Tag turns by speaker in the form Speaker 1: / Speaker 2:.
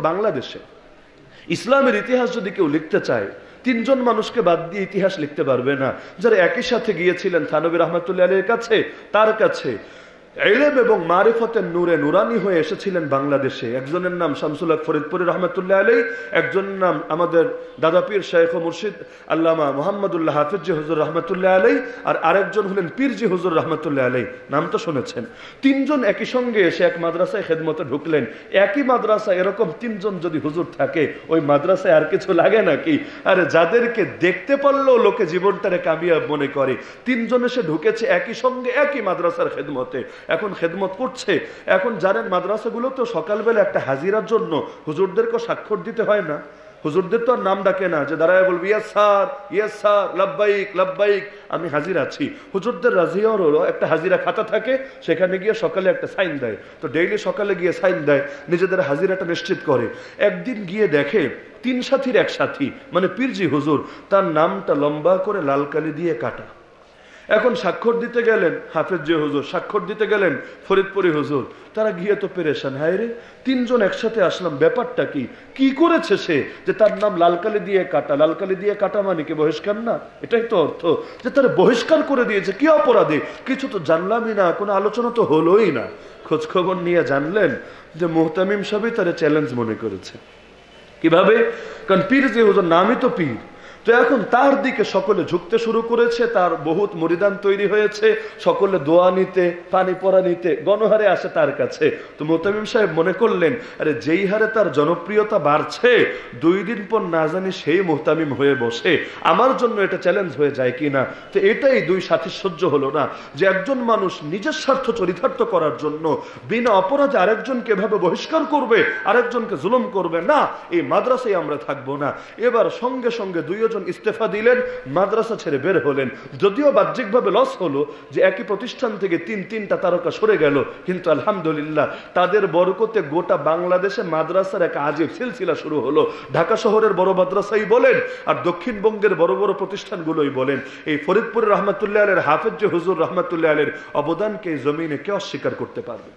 Speaker 1: বাংলাদেশে ইসলামের ইতিহাস যদি কেউ লিখতে চায়, তিনজন মানুষকে বাদ দিয়ে ইতিহাস লিখতে পারবে না, যারা একই সাথে গিয়েছিলেন থানবী রহমতুল্লাহ আলাইহির কাছে, তার কাছে ইলম এবং মারিফতের নূরে নুরানি হয়ে এসেছিলেন বাংলাদেশে। একজনের নাম শামসুল হক ফরিদপুরি রহমতুল্লাহ আলাইহি, একজনের নাম আমাদের দাদা পীর শাইখ ও মুর্শিদ আল্লামা মুহাম্মদুল্লাহ হাফিজ হুজুর রহমতুল্লাহ আলাইহি, আর আরেকজন হলেন পীরজি হুজুর রহমতুল্লাহ আলাইহি। নাম তো শুনেছেন। তিনজন একই সঙ্গে এসে এক মাদ্রাসায় খেদমতে ঢুকলেন। একই মাদ্রাসা, এরকম তিনজন যদি হুজুর থাকে, ওই মাদ্রাসায় আর কিছু লাগে নাকি? আরে যাদেরকে দেখতে পারলেও লোকে জীবনটারে কামিয়াব মনে করে, তিনজন এসে ঢুকেছে একই সঙ্গে একই মাদ্রাসার খেদমতে, এখন খেদমত করছে। এখন জানেন মাদ্রাসাগুলো তো সকালবেলা একটা হাজিরার জন্য হুজুরদেরকে স্বাক্ষর দিতে হয় না? হুজুরদের তো আর নাম ডাকে না যে দাঁড়ায় বলবি ইয়েস স্যার, লাব্বাইক লাব্বাইক, আমি হাজির আছি। হুজুরদের রাজিয়ার হলো একটা হাজিরা খাতা থাকে, সেখানে গিয়ে সকালে একটা সাইন দেয়। তো ডেইলি সকালে গিয়ে সাইন দেয়, নিজেদের হাজিরাটা নিশ্চিত করে। একদিন গিয়ে দেখে তিন সাথীর এক সাথী, মানে পীরজি হুজুর, তার নামটা লম্বা করে লাল কালি দিয়ে কাটা। এখন স্বাক্ষর দিতে গেলেন হাফেজ হুজুর, স্বাক্ষর দিতে গেলেন ফরিদপুরি হুজুর। তারা গিয়ে তো পেরেশান, হায় রে, তিনজন একসাথে আসলাম, ব্যাপারটা কি? কি করেছে সে যে তার নাম লালকালি দিয়ে কাটা? লালকালি দিয়ে কাটা মানে কি বহিষ্কার না? এটাই তো অর্থ, যে তার বহিষ্কার করে দিয়েছে। কি অপরাধে? কিছু তো জানলামই না, কোনো আলোচনা তো হলোই না। খোঁজ খবর নিয়ে জানলেন যে মুহতামিম সাহেবই তারা চ্যালেঞ্জ মনে করেছে। কিভাবে? কারণ পীর যে হুজুর, নামই তো পীর। তো এখন তার দিকে সকলে ঝুঁকতে শুরু করেছে, তার বহুত মুরিদান তৈরি হয়েছে, সকলে দোয়া নিতে, পানি পরা নিতে গণহারে আসে তার কাছে। তো মুহতামিম সাহেব মনে করলেন, আরে যেই হারে তার জনপ্রিয়তা বাড়ছে, 2 দিন পর না জানি সেই মুহতামিম হয়ে বসে, আমার জন্য এটা চ্যালেঞ্জ হয়ে যায় কিনা। তো এটাই দুই সাথীর সহ্য হলো না, যে একজন মানুষ নিজের স্বার্থ চরিতার্থ করার জন্য বিনা অপরাধে আরেকজনকে এভাবে বহিষ্কার করবে, আরেকজনকে জুলুম করবে। না, এই মাদ্রাসায় আমরা থাকবো না। এবার সঙ্গে সঙ্গে দুইজন ইস্তেফা দিলেন, মাদ্রাসা ছেড়ে বের হলেন। যদিও বাহ্যিকভাবে লস হলো যে একই প্রতিষ্ঠান থেকে তিনটা তারকা সরে গেল, কিন্তু আলহামদুলিল্লাহ তাদের বরকতে গোটা বাংলাদেশে মাদ্রাসার এক আজীব সিলসিলা শুরু হলো। ঢাকা শহরের বড় মাদ্রাসাই বলেন আর দক্ষিণবঙ্গের বড় বড় প্রতিষ্ঠানগুলোই বলেন, এই ফরিদপুর রহমতুল্লাহ আলাইহির হাফেজ হুজুর রহমতুল্লাহ আলাইহির অবদানকে জমিনে কে অস্বীকার করতে পারবে?